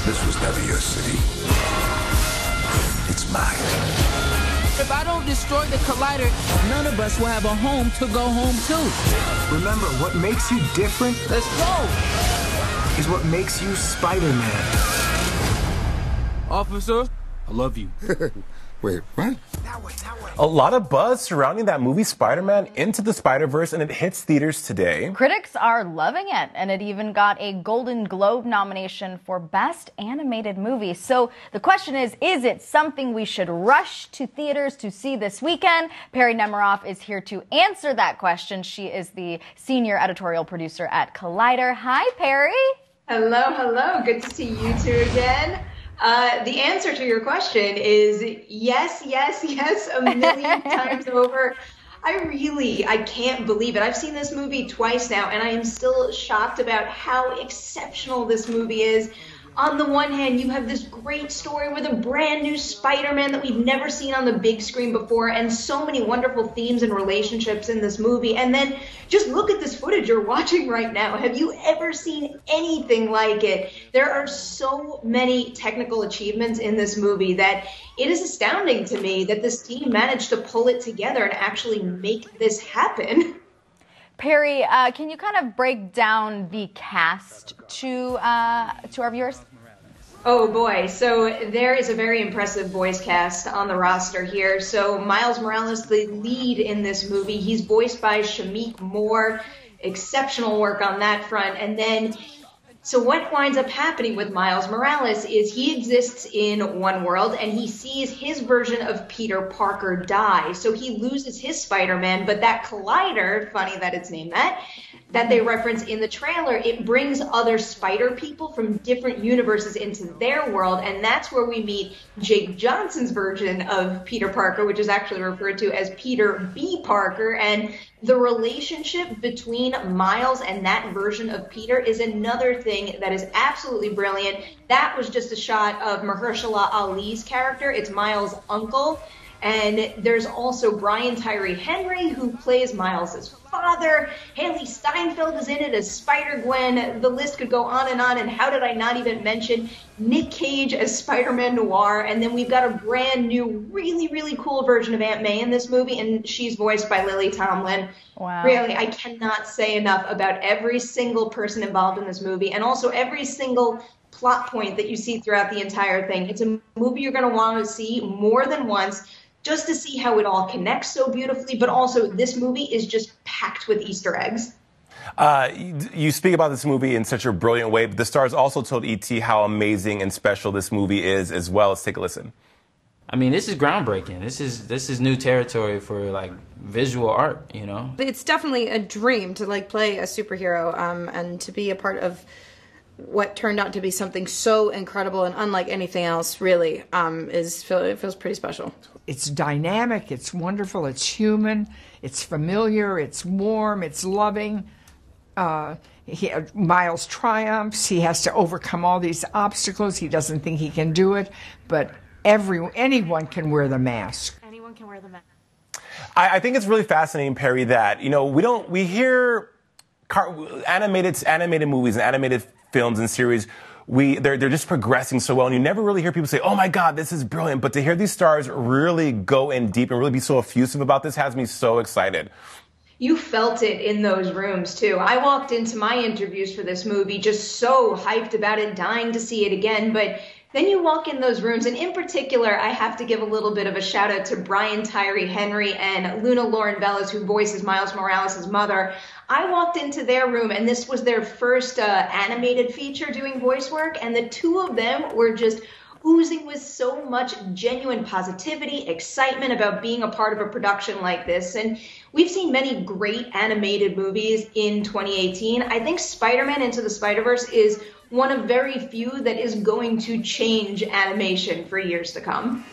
This was never your city. It's mine. If I don't destroy the Collider, none of us will have a home to go home to. Remember, what makes you different Let's go! is what makes you Spider-Man. Officer, I love you. Wait, what? A lot of buzz surrounding that movie Spider-Man Into the Spider-Verse, and it hits theaters today. Critics are loving it, and it even got a Golden Globe nomination for Best Animated Movie. So the question is it something we should rush to theaters to see this weekend? Perry Nemiroff is here to answer that question. She is the senior editorial producer at Collider. Hi, Perry. Hello, hello. Good to see you two again. The answer to your question is yes, yes, yes, a million times over. I can't believe it. I've seen this movie twice now, and I am still shocked about how exceptional this movie is. On the one hand, you have this great story with a brand new Spider-Man that we've never seen on the big screen before, and so many wonderful themes and relationships in this movie. And then just look at this footage you're watching right now. Have you ever seen anything like it? There are so many technical achievements in this movie that it is astounding to me that this team managed to pull it together and actually make this happen. Perry, can you kind of break down the cast to our viewers? Oh boy, so there is a very impressive voice cast on the roster here. So Miles Morales, the lead in this movie, he's voiced by Shameik Moore. Exceptional work on that front. And then, so what winds up happening with Miles Morales is he exists in one world and he sees his version of Peter Parker die. So he loses his Spider-Man, but that Collider, funny that it's named that they reference in the trailer, it brings other spider people from different universes into their world, and that's where we meet Jake Johnson's version of Peter Parker, which is actually referred to as Peter B. Parker, and the relationship between Miles and that version of Peter is another thing that is absolutely brilliant. That was just a shot of Mahershala Ali's character. It's Miles' uncle. And there's also Brian Tyree Henry, who plays Miles' father. Haley Steinfeld is in it as Spider-Gwen. The list could go on, and how did I not even mention Nick Cage as Spider-Man Noir? And then we've got a brand new, really, really cool version of Aunt May in this movie, and she's voiced by Lily Tomlin. Wow. Really, I cannot say enough about every single person involved in this movie, and also every single plot point that you see throughout the entire thing. It's a movie you're going to want to see more than once, just to see how it all connects so beautifully, but also this movie is just packed with Easter eggs. You speak about this movie in such a brilliant way, but the stars also told E.T. how amazing and special this movie is as well. Let's take a listen. I mean, this is groundbreaking. This is new territory for, like, visual art, you know? It's definitely a dream to, like, play a superhero and to be a part of what turned out to be something so incredible and unlike anything else, really, it feels pretty special. It's dynamic, it's wonderful, it's human, it's familiar, it's warm, it's loving. Miles triumphs, he has to overcome all these obstacles, he doesn't think he can do it, but anyone can wear the mask. Anyone can wear the mask. I think it's really fascinating, Perry, that, you know, we hear animated movies and animated films and series, they're just progressing so well, and you never really hear people say, oh my God, this is brilliant. But to hear these stars really go in deep and really be so effusive about this has me so excited. You felt it in those rooms, too. I walked into my interviews for this movie just so hyped about it, dying to see it again, but then you walk in those rooms, and in particular, I have to give a little bit of a shout out to Brian Tyree Henry and Luna Lauren Velez, who voices Miles Morales' mother. I walked into their room, and this was their first animated feature doing voice work, and the two of them were just oozing with so much genuine positivity, excitement about being a part of a production like this. And we've seen many great animated movies in 2018. I think Spider-Man Into the Spider-Verse is one of very few that is going to change animation for years to come.